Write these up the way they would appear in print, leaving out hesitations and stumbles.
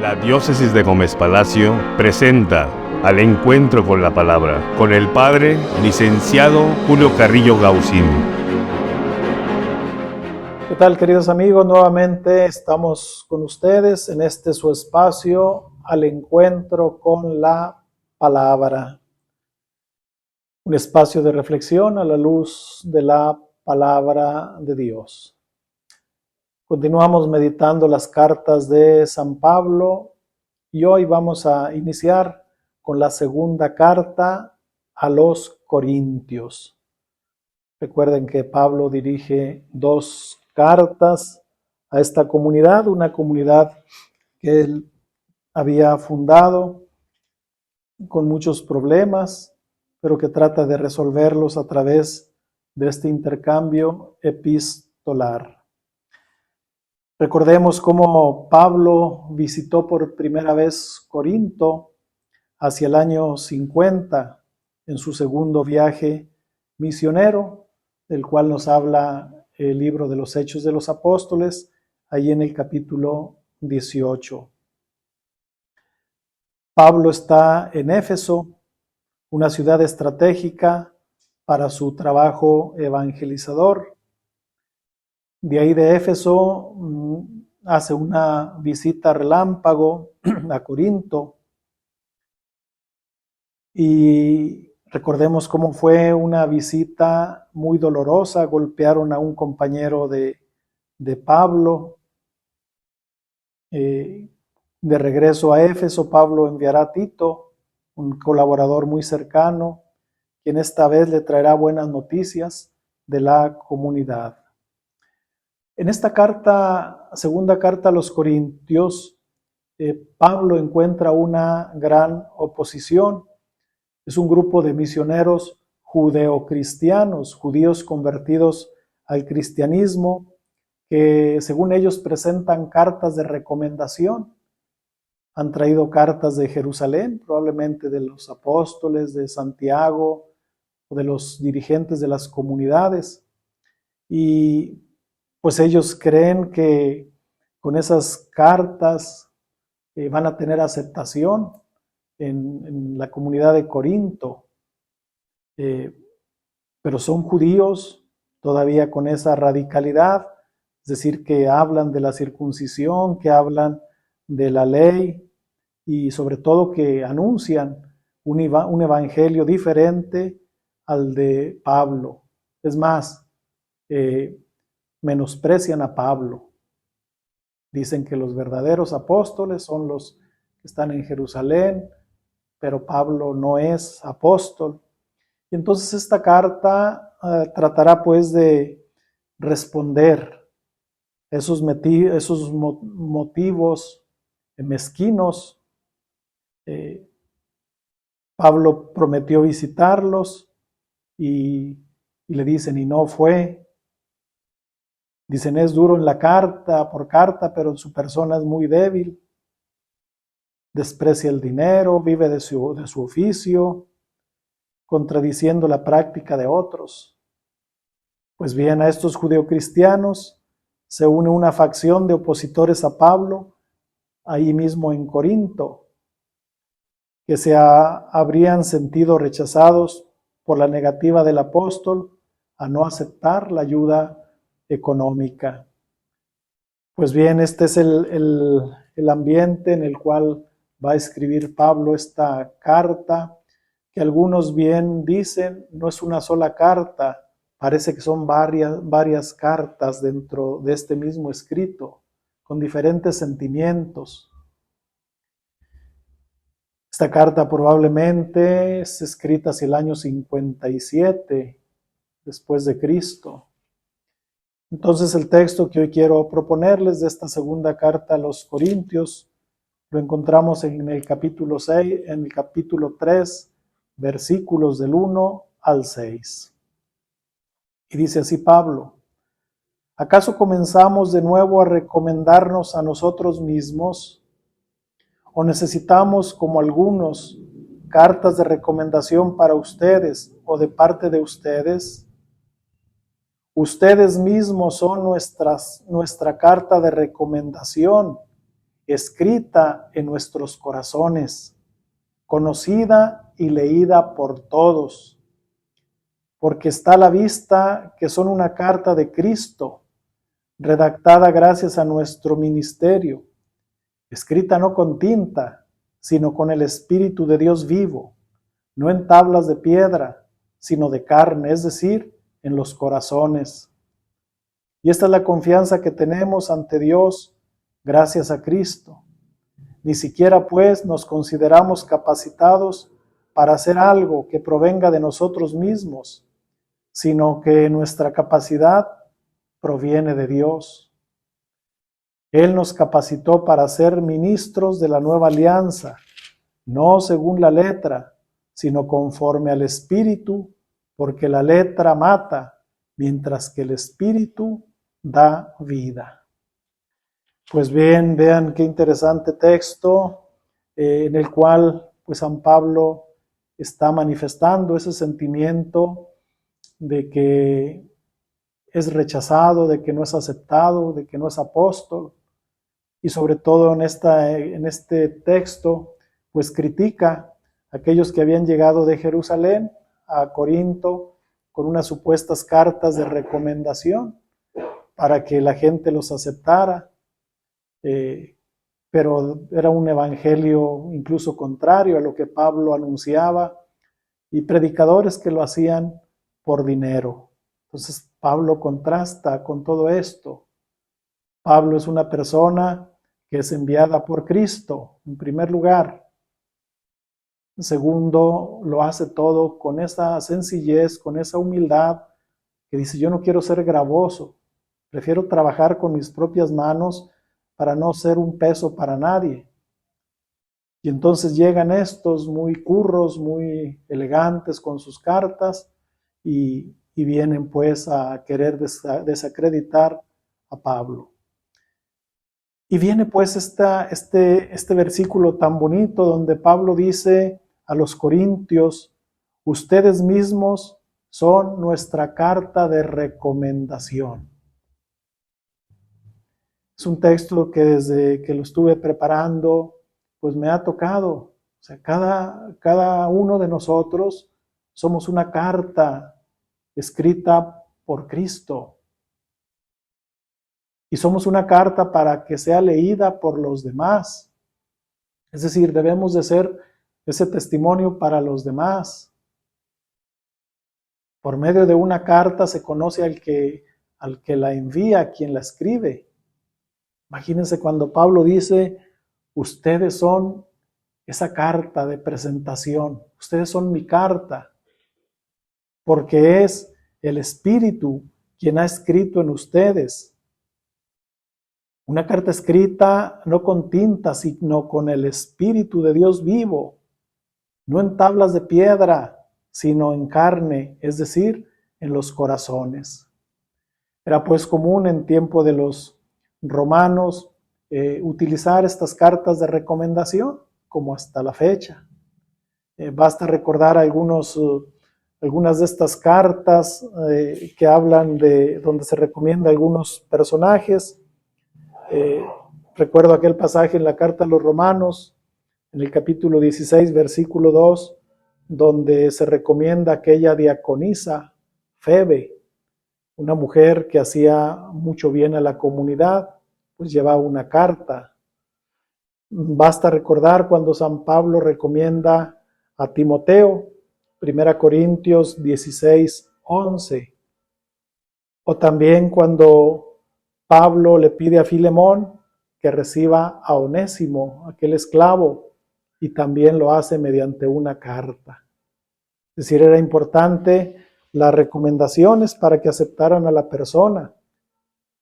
La Diócesis de Gómez Palacio presenta Al Encuentro con la Palabra, con el Padre Licenciado Julio Carrillo Gaucín. ¿Qué tal, queridos amigos? Nuevamente estamos con ustedes en este su espacio, Al Encuentro con la Palabra. Un espacio de reflexión a la luz de la Palabra de Dios. Continuamos meditando las cartas de San Pablo y hoy vamos a iniciar con la segunda carta a los Corintios. Recuerden que Pablo dirige dos cartas a esta comunidad, una comunidad que él había fundado con muchos problemas, pero que trata de resolverlos a través de este intercambio epistolar. Recordemos cómo Pablo visitó por primera vez Corinto hacia el año 50 en su segundo viaje misionero, del cual nos habla el libro de los Hechos de los Apóstoles, ahí en el capítulo 18. Pablo está en Éfeso, una ciudad estratégica para su trabajo evangelizador. De ahí de Éfeso hace una visita relámpago a Corinto y recordemos cómo fue una visita muy dolorosa. Golpearon a un compañero de Pablo. De regreso a Éfeso, Pablo enviará a Tito, un colaborador muy cercano, quien esta vez le traerá buenas noticias de la comunidad. En esta carta, segunda carta a los Corintios, Pablo encuentra una gran oposición. Es un grupo de misioneros judeocristianos, judíos convertidos al cristianismo, que según ellos presentan cartas de recomendación. Han traído cartas de Jerusalén, probablemente de los apóstoles, de Santiago, o de los dirigentes de las comunidades. Y pues ellos creen que con esas cartas van a tener aceptación en la comunidad de Corinto, pero son judíos todavía con esa radicalidad, es decir, que hablan de la circuncisión, que hablan de la ley y sobre todo que anuncian un evangelio diferente al de Pablo. Es más, menosprecian a Pablo. Dicen que los verdaderos apóstoles son los que están en Jerusalén, pero Pablo no es apóstol. Y entonces esta carta tratará pues de responder esos motivos mezquinos. Pablo prometió visitarlos y le dicen, y no fue. Dicen, es duro en la carta, por carta, pero en su persona es muy débil. Desprecia el dinero, vive de su oficio, contradiciendo la práctica de otros. Pues bien, a estos judeocristianos se une una facción de opositores a Pablo, ahí mismo en Corinto, que se habrían sentido rechazados por la negativa del apóstol a no aceptar la ayuda económica. Pues bien, este es el ambiente en el cual va a escribir Pablo esta carta, que algunos bien dicen no es una sola carta, parece que son varias cartas dentro de este mismo escrito, con diferentes sentimientos. Esta carta probablemente es escrita hacia el año 57 después de Cristo. Entonces el texto que hoy quiero proponerles de esta segunda carta a los Corintios lo encontramos en el capítulo 6, en el capítulo 3, versículos del 1 al 6. Y dice así Pablo: ¿acaso comenzamos de nuevo a recomendarnos a nosotros mismos? ¿O necesitamos, como algunos, cartas de recomendación para ustedes o de parte de ustedes? Ustedes mismos son nuestra carta de recomendación escrita en nuestros corazones, conocida y leída por todos, porque está a la vista que son una carta de Cristo, redactada gracias a nuestro ministerio, escrita no con tinta, sino con el Espíritu de Dios vivo, no en tablas de piedra, sino de carne, es decir, en los corazones. Y esta es la confianza que tenemos ante Dios gracias a Cristo. Ni siquiera pues nos consideramos capacitados para hacer algo que provenga de nosotros mismos, sino que nuestra capacidad proviene de Dios. Él nos capacitó para ser ministros de la nueva alianza, no según la letra, sino conforme al Espíritu, porque la letra mata, mientras que el Espíritu da vida. Pues bien, vean qué interesante texto en el cual pues San Pablo está manifestando ese sentimiento de que es rechazado, de que no es aceptado, de que no es apóstol. Y sobre todo en este texto, pues critica a aquellos que habían llegado de Jerusalén a Corinto con unas supuestas cartas de recomendación para que la gente los aceptara. Pero era un evangelio incluso contrario a lo que Pablo anunciaba y predicadores que lo hacían por dinero. Entonces Pablo contrasta con todo esto. Pablo es una persona que es enviada por Cristo, en primer lugar. En segundo, lo hace todo con esa sencillez, con esa humildad, que dice, yo no quiero ser gravoso, prefiero trabajar con mis propias manos para no ser un peso para nadie. Y entonces llegan estos muy curros, muy elegantes con sus cartas y vienen pues a querer desacreditar a Pablo. Y viene pues este versículo tan bonito donde Pablo dice a los corintios, ustedes mismos son nuestra carta de recomendación. Es un texto que desde que lo estuve preparando, pues me ha tocado. O sea, cada uno de nosotros somos una carta escrita por Cristo. Y somos una carta para que sea leída por los demás. Es decir, debemos de ser ese testimonio para los demás. Por medio de una carta se conoce al que la envía, a quien la escribe. Imagínense cuando Pablo dice, ustedes son esa carta de presentación, ustedes son mi carta, porque es el Espíritu quien ha escrito en ustedes. Una carta escrita no con tinta, sino con el Espíritu de Dios vivo, no en tablas de piedra, sino en carne, es decir, en los corazones. Era pues común en tiempo de los romanos utilizar estas cartas de recomendación, como hasta la fecha. Basta recordar algunas de estas cartas que hablan de donde se recomienda algunos personajes. Recuerdo aquel pasaje en la carta a los Romanos, en el capítulo 16, versículo 2, donde se recomienda aquella diaconisa, Febe, una mujer que hacía mucho bien a la comunidad, pues llevaba una carta. Basta recordar cuando San Pablo recomienda a Timoteo, 1 Corintios 16, 11. O también cuando Pablo le pide a Filemón que reciba a Onésimo, aquel esclavo, y también lo hace mediante una carta. Es decir, era importante las recomendaciones para que aceptaran a la persona.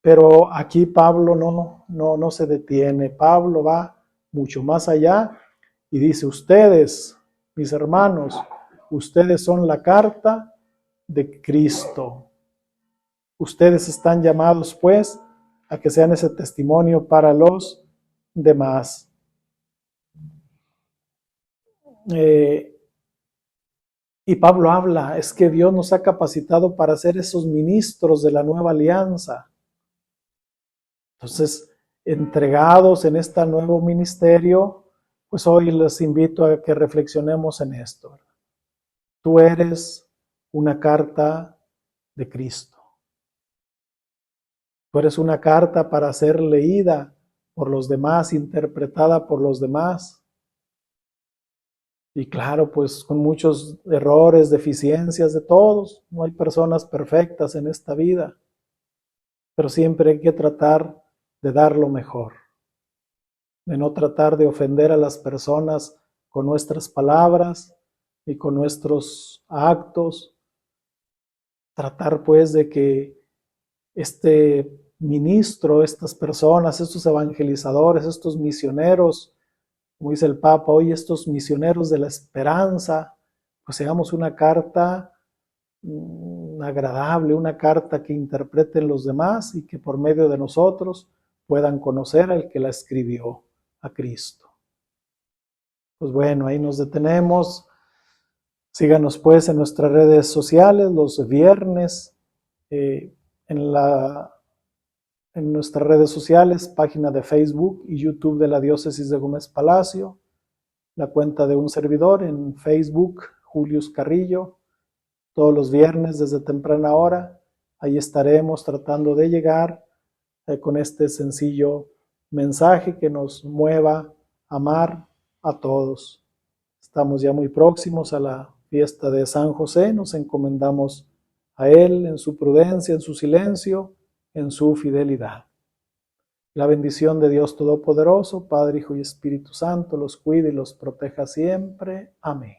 Pero aquí Pablo no se detiene. Pablo va mucho más allá y dice, ustedes, mis hermanos, ustedes son la carta de Cristo. Ustedes están llamados, pues, a que sean ese testimonio para los demás. Y Pablo habla, es que Dios nos ha capacitado para ser esos ministros de la nueva alianza. Entonces, entregados en este nuevo ministerio, pues hoy les invito a que reflexionemos en esto. Tú eres una carta de Cristo. Tú eres una carta para ser leída por los demás, interpretada por los demás. Y claro, pues con muchos errores, deficiencias de todos. No hay personas perfectas en esta vida. Pero siempre hay que tratar de dar lo mejor. De no tratar de ofender a las personas con nuestras palabras y con nuestros actos. Tratar pues de que este ministro, estas personas, estos evangelizadores, estos misioneros, como dice el Papa hoy, estos misioneros de la esperanza, pues seamos una carta agradable, una carta que interpreten los demás y que por medio de nosotros puedan conocer al que la escribió, a Cristo. Pues bueno, ahí nos detenemos. Síganos pues en nuestras redes sociales los viernes, en nuestras redes sociales, página de Facebook y YouTube de la Diócesis de Gómez Palacio, la cuenta de un servidor en Facebook, Julius Carrillo, todos los viernes desde temprana hora. Ahí estaremos tratando de llegar con este sencillo mensaje que nos mueva a amar a todos. Estamos ya muy próximos a la fiesta de San José, nos encomendamos a Él en su prudencia, en su silencio, en su fidelidad. La bendición de Dios Todopoderoso, Padre, Hijo y Espíritu Santo, los cuide y los proteja siempre. Amén.